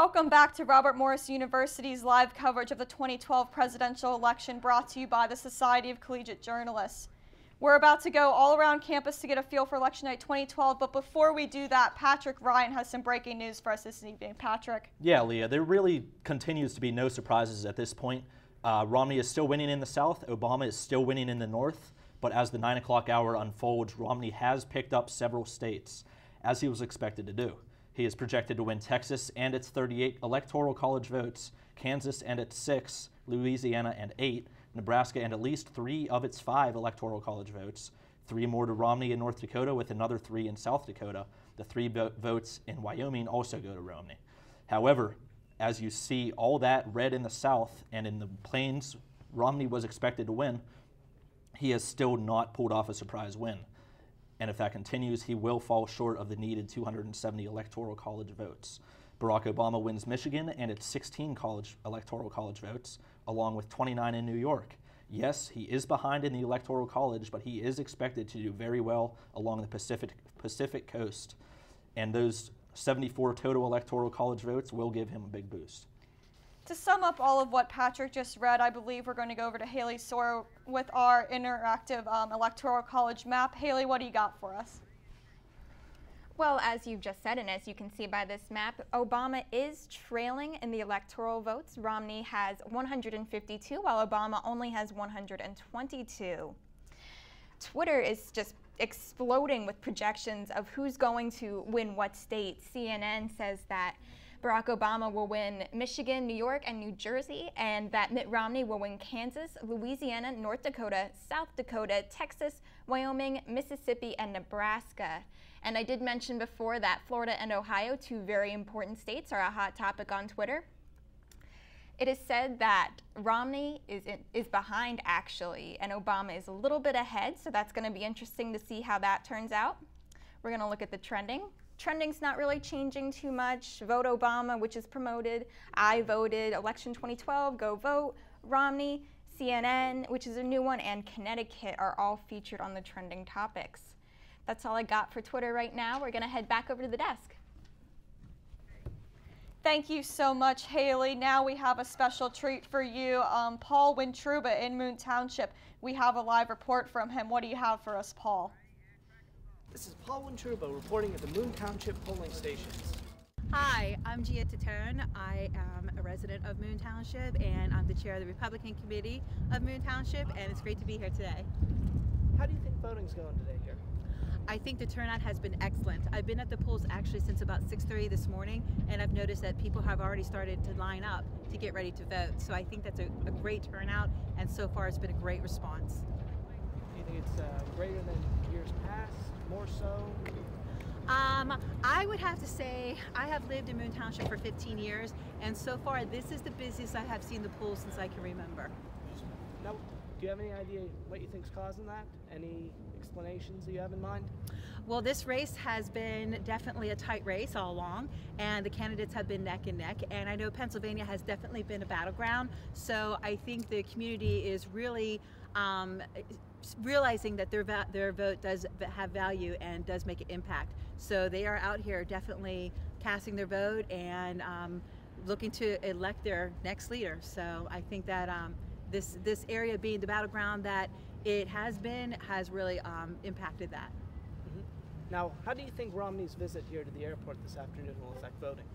Welcome back to Robert Morris University's live coverage of the 2012 presidential election, brought to you by the Society of Collegiate Journalists. We're about to go all around campus to get a feel for election night 2012, but before we do that, Patrick Ryan has some breaking news for us this evening. Patrick? Yeah, Leah, there really continues to be no surprises at this point. Romney is still winning in the South, Obama is still winning in the North, but as the 9 o'clock hour unfolds, Romney has picked up several states, as he was expected to do. He is projected to win Texas and its 38 electoral college votes, Kansas and its 6, Louisiana and 8, Nebraska and at least 3 of its 5 electoral college votes, 3 more to Romney in North Dakota with another 3 in South Dakota. The 3 votes in Wyoming also go to Romney. However, as you see all that red in the South and in the plains Romney was expected to win, he has still not pulled off a surprise win. And if that continues, he will fall short of the needed 270 electoral college votes. Barack Obama wins Michigan and its 16 electoral college votes, along with 29 in New York. Yes, he is behind in the electoral college, but he is expected to do very well along the Pacific coast. And those 74 total electoral college votes will give him a big boost. To sum up all of what Patrick just read, I believe we're going to go over to Haley Sawyer with our interactive electoral college map. Haley, what do you got for us? Well, as you've just said, and as you can see by this map, Obama is trailing in the electoral votes. Romney has 152, while Obama only has 122. Twitter is just exploding with projections of who's going to win what state. CNN says that Barack Obama will win Michigan, New York, and New Jersey, and that Mitt Romney will win Kansas, Louisiana, North Dakota, South Dakota, Texas, Wyoming, Mississippi, and Nebraska. And I did mention before that Florida and Ohio, 2 very important states, are a hot topic on Twitter. It is said that Romney is behind, actually, and Obama is a little bit ahead, so that's going to be interesting to see how that turns out. We're going to look at the trending. Trending's not really changing too much. Vote Obama, which is promoted. I voted. Election 2012, go vote. Romney, CNN, which is a new one, and Connecticut are all featured on the trending topics. That's all I got for Twitter right now. We're going to head back over to the desk. Thank you so much, Haley. Now we have a special treat for you. Paul Wintruba in Moon Township. We have a live report from him. What do you have for us, Paul? This is Paul Wintruba reporting at the Moon Township polling stations. Hi, I'm Gia Tatone. I am a resident of Moon Township, and I'm the chair of the Republican Committee of Moon Township, and it's great to be here today. How do you think voting's going today here? I think the turnout has been excellent. I've been at the polls actually since about 6:30 this morning, and I've noticed that people have already started to line up to get ready to vote. So I think that's a great turnout, and so far it's been a great response. Do you think it's greater than years past, more so? I would have to say I have lived in Moon Township for 15 years, and so far this is the busiest I have seen the polls since I can remember. Now, do you have any idea what you think's causing that? Any explanations that you have in mind? Well, this race has been definitely a tight race all along, and the candidates have been neck and neck, and I know Pennsylvania has definitely been a battleground, so I think the community is really realizing that their vote does have value and does make an impact. So they are out here definitely casting their vote and looking to elect their next leader. So I think that this area being the battleground that it has been has really impacted that. Mm-hmm. Now, how do you think Romney's visit here to the airport this afternoon will affect voting?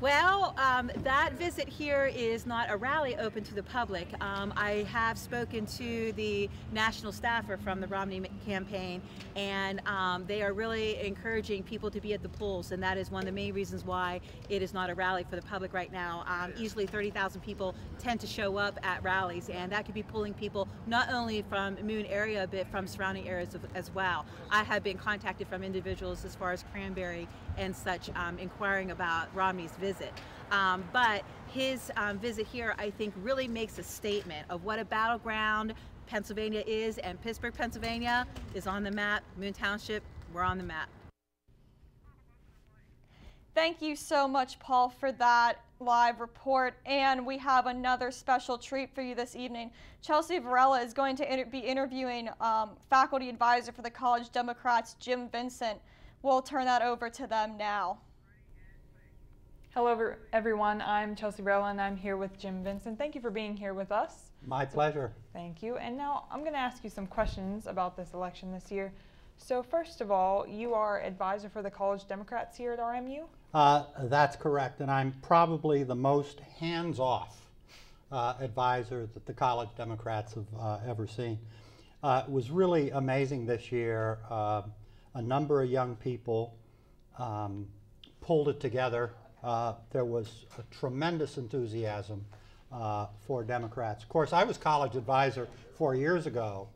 Well, that visit here is not a rally open to the public. I have spoken to the national staffer from the Romney campaign, and they are really encouraging people to be at the polls, and that is one of the main reasons why it is not a rally for the public right now. Easily 30,000 people tend to show up at rallies, and that could be pulling people not only from Moon area, but from surrounding areas as well. I have been contacted from individuals as far as Cranberry and such inquiring about Romney's visit. But his visit here, I think, really makes a statement of what a battleground Pennsylvania is, and Pittsburgh, Pennsylvania is on the map. Moon Township, we're on the map. Thank you so much, Paul, for that live report. And we have another special treat for you this evening. Chelsea Varela is going to be interviewing faculty advisor for the College Democrats, Jim Vincent. We'll turn that over to them now. Hello everyone, I'm Chelsea Rella and I'm here with Jim Vincent. Thank you for being here with us. My pleasure. Thank you. And now I'm going to ask you some questions about this election this year. So first of all, you are advisor for the College Democrats here at RMU? That's correct, and I'm probably the most hands-off advisor that the College Democrats have ever seen. It was really amazing this year. A number of young people pulled it together. There was a tremendous enthusiasm for Democrats. Of course, I was college advisor 4 years ago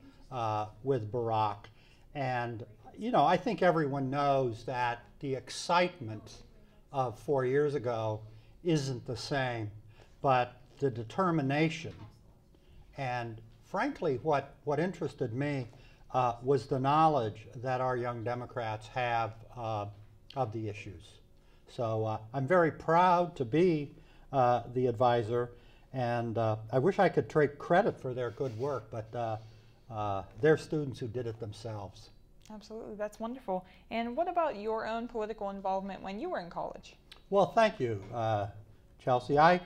with Barack, and you know, I think everyone knows that the excitement of 4 years ago isn't the same, but the determination and frankly what interested me was the knowledge that our young Democrats have of the issues. So I'm very proud to be the advisor, and I wish I could take credit for their good work, but they're students who did it themselves. Absolutely, that's wonderful. And what about your own political involvement when you were in college? Well, thank you, Chelsea. I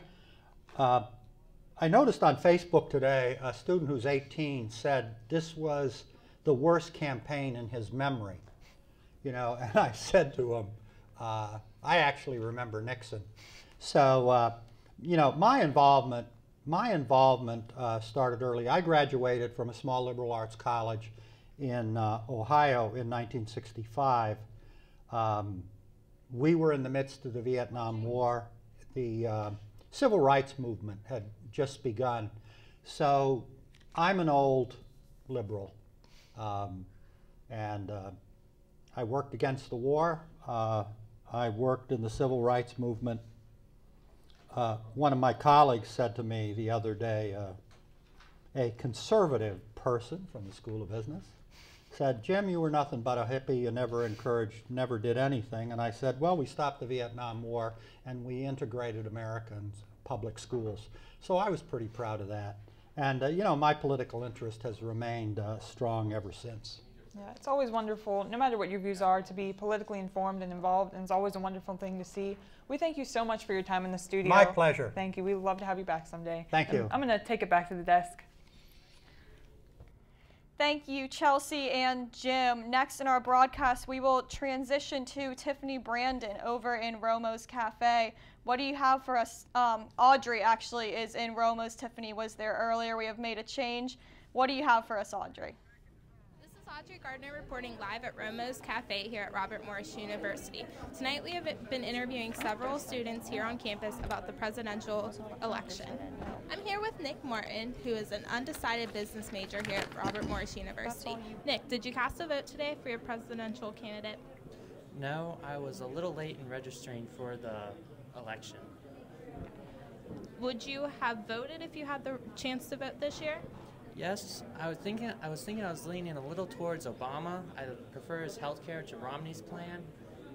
noticed on Facebook today a student who's 18 said this was the worst campaign in his memory. You know, and I said to him, I actually remember Nixon. So, you know, my involvement started early. I graduated from a small liberal arts college in Ohio in 1965. We were in the midst of the Vietnam War. The civil rights movement had just begun. So I'm an old liberal, and I worked against the war. I worked in the civil rights movement. One of my colleagues said to me the other day, a conservative person from the School of Business said, "Jim, you were nothing but a hippie. You never encouraged, never did anything." And I said, well, we stopped the Vietnam War and we integrated Americans' public schools. So I was pretty proud of that. And you know, my political interest has remained strong ever since. Yeah, it's always wonderful, no matter what your views are, to be politically informed and involved, and it's always a wonderful thing to see. We thank you so much for your time in the studio. My pleasure. Thank you. We'd love to have you back someday. Thank you. I'm going to take it back to the desk. Thank you, Chelsea and Jim. Next in our broadcast, we will transition to Tiffany Brandon over in Romo's Cafe. What do you have for us? Audrey actually is in Romo's. Tiffany was there earlier. We have made a change. What do you have for us, Audrey? This is Audrey Gardner reporting live at Romo's Cafe here at Robert Morris University. Tonight we have been interviewing several students here on campus about the presidential election. I'm here with Nick Martin, who is an undecided business major here at Robert Morris University. Nick, did you cast a vote today for your presidential candidate? No, I was a little late in registering for the election. Would you have voted if you had the chance to vote this year? Yes, I was thinking I was leaning a little towards Obama. I prefer his health care to Romney's plan,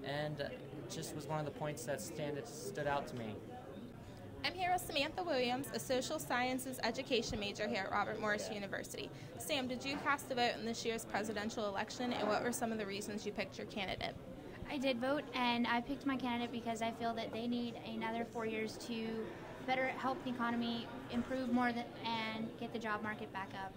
and it just was one of the points that stood out to me. I'm here with Samantha Williams, a social sciences education major here at Robert Morris University. Sam, did you cast a vote in this year's presidential election, and what were some of the reasons you picked your candidate? I did vote, and I picked my candidate because I feel that they need another 4 years to better help the economy improve more and get the job market back up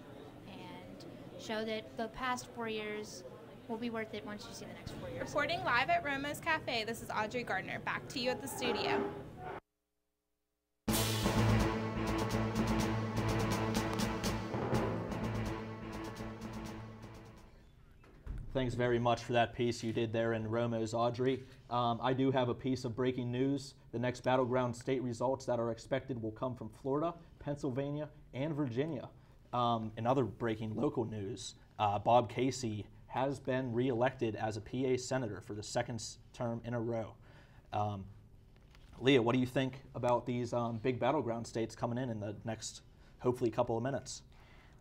and show that the past 4 years will be worth it once you see the next 4 years. Reporting live at Romo's Cafe, this is Audrey Gardner. Back to you at the studio. Thanks very much for that piece you did there in Romo's, Audrey. I do have a piece of breaking news. The next battleground state results that are expected will come from Florida, Pennsylvania, and Virginia. In other breaking local news, Bob Casey has been reelected as a PA senator for the second term in a row. Leah, what do you think about these big battleground states coming in the next, hopefully, couple of minutes?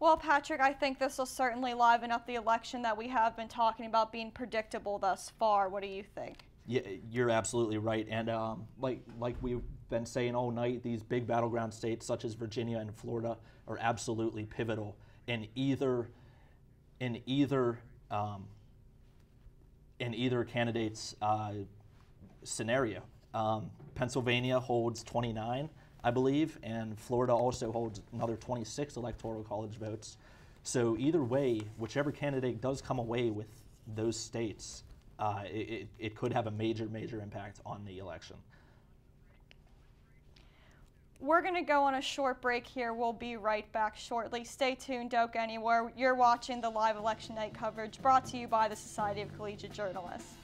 Well, Patrick, I think this will certainly liven up the election that we have been talking about being predictable thus far. What do you think? Yeah, you're absolutely right. And like we've been saying all night, these big battleground states such as Virginia and Florida are absolutely pivotal in either candidate's scenario. Pennsylvania holds 29, I believe, and Florida also holds another 26 electoral college votes. So either way, whichever candidate does come away with those states, it could have a major impact on the election. We're going to go on a short break here. We'll be right back shortly. Stay tuned, don't go anywhere. You're watching the live election night coverage brought to you by the Society of Collegiate Journalists.